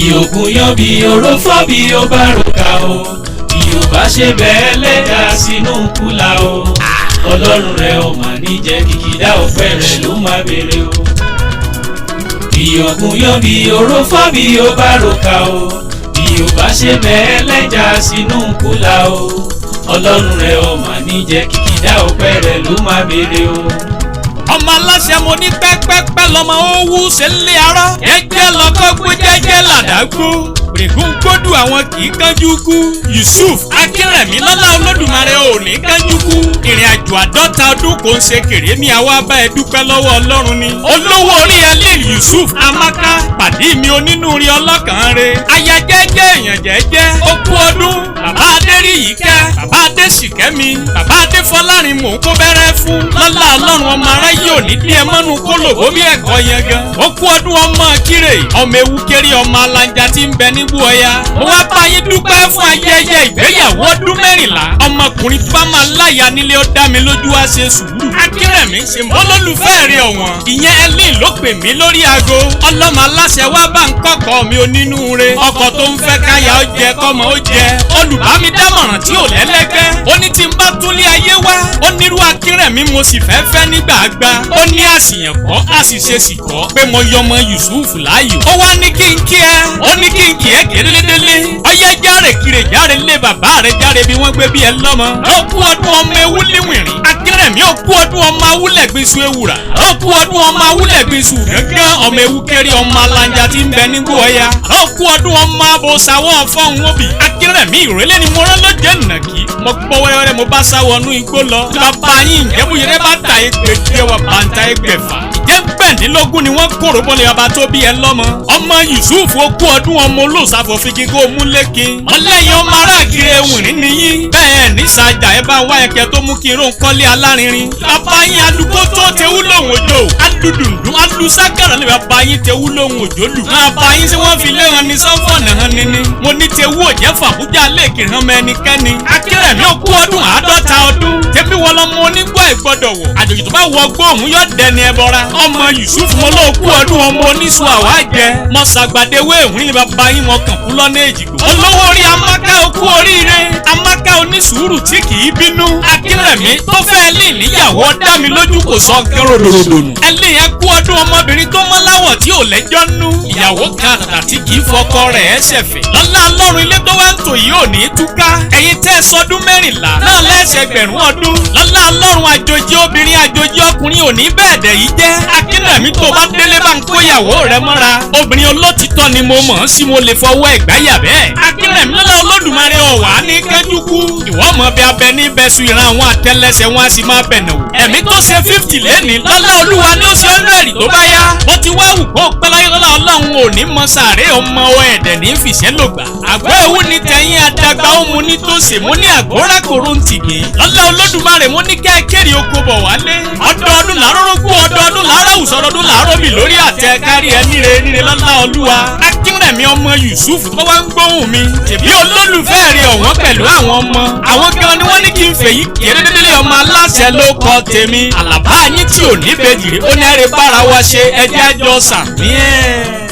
bí ogun yan bí oró fọ́ bí ó bá ròkà o bí ó bá ṣe bẹ́ẹ̀ lẹ́dà sínú kúlà o ọlọ́run rẹ̀ ò mà ní jẹ́ kìkìdá ọpẹ́ rẹ̀ ló máa béèrè o. bí ogun yan bí oró fọ́ bí ó bá ròkà o bí ó bá ṣe bẹ́ẹ̀ lẹ́dà sínú kúlà o ọlọ́run rẹ̀ ò mà ní jẹ́ kìkìdá ọpẹ́ rẹ̀ ló máa béèrè o. ọmọ aláṣẹ mo ní pẹ́pẹ́pẹ́ lọ́mọ owó ṣe ń lé ara. jẹ́jẹ́ lọ́kọ́ gbé jẹ́jẹ́ làdágbó. rìngún gbódù àwọn kì í kánjú kú. Yusuf Akínrẹ̀mí lọ́lá Olódùmarè ò ní kánjú kú. ìrìn àjò 50 ọdún kò ń ṣe kèrémí àwa bá ẹ dúpẹ́ lọ́wọ́ Ọlọ́run ni. olówó orí Elil Yusuf Amaka pàdé mi onínúure ọlọ́kàn re. aya jẹ́jẹ́ èèyàn jẹ́jẹ́ ó kú ọdún. bàbá Adéríyìíkẹ́ bàbá Adésìkẹ́mi bàbá Adéfọlárin mò ń kó bẹ́rẹ́ fún. lọ́lá Ọlọ́run ọmọ aráyé ò ní díẹ̀ mọ́nu kólò bómi ẹ̀kọ́ yẹn gan. ó kú ọdún ọmọ Ikire ọmọ ewu kéré ọmọ alanja tí ń bẹ níbú ọya. mo wá bá yín dúpẹ́ fún ayẹyẹ ìgbéyàwó ọdún 14. ọmọkùnrin bá máa láya nílé ó dá mi lójú wá ṣe sùúrù. Akínrẹ̀mí ṣe mọ́ lólùfẹ́ rẹ̀ ọ̀wọ́n. ìyẹn Elil ló pè mí lórí aago. ọlọ́mọ aláṣẹ wá bá ń kọ́kọ́ mi onínúure. ọkọ tó ń fẹ́ káyà ó jẹ kọ́mọ ó jẹ. olùbámidámọ̀ràn tí ò lẹ́lẹ́gbẹ́. ó ní tí n bá túnlé ayé wá. ó nírú Akínrẹ̀mí mo sì fẹ́ fẹ́ nígbà àgbà. ó ní àṣìyàn kọ́ àṣìṣe sì kọ́ pé mo yọmọ Yusuf láàyò. ó wá ní kí n kí ẹ. ó ní kí n kí ẹ kérélédélé. ọyẹ járe kiri járe lé bàbá rẹ járe bí wọ́n gbé bí ẹ lọ́mọ. ó kú ọdún ọmọ ewu líwìnrín. Akínrẹ̀mí ó kú ọdún ọmọ awúlẹ̀gbinsu ewùrà. ó kú ọdún ọmọ awúlẹ̀gbinsu gángan ọmọ ewu kéré ọmọ alanja tí ń bẹ nígbó ọya. ó kú ọdún ọmọ abòsàwọ̀ fọ́hún òbí. Akínrẹ̀mí ìrẹ́lẹ́ ni mo rán lóde nàkí. mo gbọ́ wẹ́rẹ́wẹ́rẹ́ mo bá sáwọnú igbó lọ. bàbá yín ìjẹ́búyẹrẹ bá ta ẹgbẹ̀jẹ̀ wà bàǹtà ẹgbẹ̀fà. ìjẹ́ gbẹ̀ndínlógún ni wọ́n kóró bọ́lẹ̀ bàbá tó bí ẹ lọ́mọ. ọmọ Yusuf ó kú ọdún ọmọ olóòsàfọ̀ fi kíkó mú lẹ́kin. ọlẹ́yin ọmọ aráàkiri ewùrín nìyí. bẹ́ẹ̀ ní sàjà ẹ bá wá ẹ̀kẹ́ tó mú kí irun kọ́lé alárinrin. bàbá yín adúgbò tó tewú lòun òjò. adúdùndún adúsákàrà ni bàbá yín tewú lòun òjò lù. bàbá yín tí wọ́n fi lé hàn ní sọ́fọ̀nà hàn níní. mo ní tewú òjẹ́ fàbújá lẹ́ẹ̀kì hàn mẹ́nikẹ́ni. Akínrẹ̀mí ó kú ọdún 50 ọdún. tẹ́bí wọn lọ́mọ onígbọ́ ìgbọ́dọ̀ wọ̀. àjòjì tó bá wọ gbóhùn yóò dẹni ẹbọra. ọmọ Yusuf mo ló kú ọdún ọmọ oníṣu àwa jẹ. mo ṣàgbàdéwé ìwé ní bàbá yín wọn kàn kú lọ́nà èjìgbò. olówó orí Amaka ó kú oríire. Amaka onísùúrù tí kì í bínú. Akínrẹ̀mí tó fẹ́ Elil níyàwó dá mi lójú kò sọ kẹ́rọ̀dọ̀dọ̀ nù. Elil yẹn kú ọdún ọmọbìnrin tó mọ́ láwọ̀ tí ò lẹ́jọ́ nú. ìyàwó kan àtàtà tí kì í fọkọ rẹ̀ ẹ́ ṣẹ̀fẹ̀. lọ́lá Ọlọ́run ilé tó wá ń tò yìí ò ní túká. ẹ̀yin tẹ́ sọdún 14 náà lẹ́sẹ̀gbẹ̀rún ọdún. lọ́lá Ọlọ́run àjòjì obìnrin àjòjì ọkùnrin ò ní bẹ́ẹ̀ dẹ̀ yìí jẹ́. Akínrẹ̀mí tó bá délé bá ń kó ìyàwó rẹ̀ mọ́ra. obìnrin olótìtọ́ ni mo mọ̀ ọ́n sí mo lè fọwọ́ ẹ̀gbáyà bẹ́ẹ̀. Akínrẹ̀mí lọ́lá Olódùmarè ọ̀wá ní kánjú kú. ìwọ mọ̀ bí abẹ ní bẹ́sù ìran àwọn àtẹlẹsẹ̀ wọn a sì máa bẹ̀nà wò. ẹ̀mí tó ṣe 50 lẹ́ni lọ́lá Olúwa ní ó ṣe 100 tó bá yá. bó ti wá wù kó pẹ́láyé lọ́lá Ọlọ́run ò ní mọ sàárè ọmọ ẹ̀dẹ̀ ní fìṣẹ́ lògbà. àgbọ̀ ewu ni tẹ̀yìn àdàgbà ó mu ní tó ṣe mo ní àgbọ̀rá kòró ń tìgé. lọ́lá Olódùmarè mo ní kẹ́kẹ́rì oko bọ̀ wálé. ọdọọdún làárọ̀rọ̀gbó ọdọọdún làárọ̀ ọdọọdún làárọ̀ mi lórí àtẹ kárí ẹ níre lọ́lá Olúwa. Akínrẹ̀mí ọmọ Yusuf tó wá ń gbóhùn mi. tèmi olólùfẹ́ rẹ̀ ọ̀wọ́n pẹ̀lú àwọn ọmọ. àwọn gan ni wọ́n ní kí n fèyí kérédédélé ọmọ aláṣẹ ló kọ tèmi. àlàbá yín tí ò ní bèjì ó ní ẹ̀rẹ̀ bára wa ṣe ẹjẹ́ àjọ sàmí ẹ̀.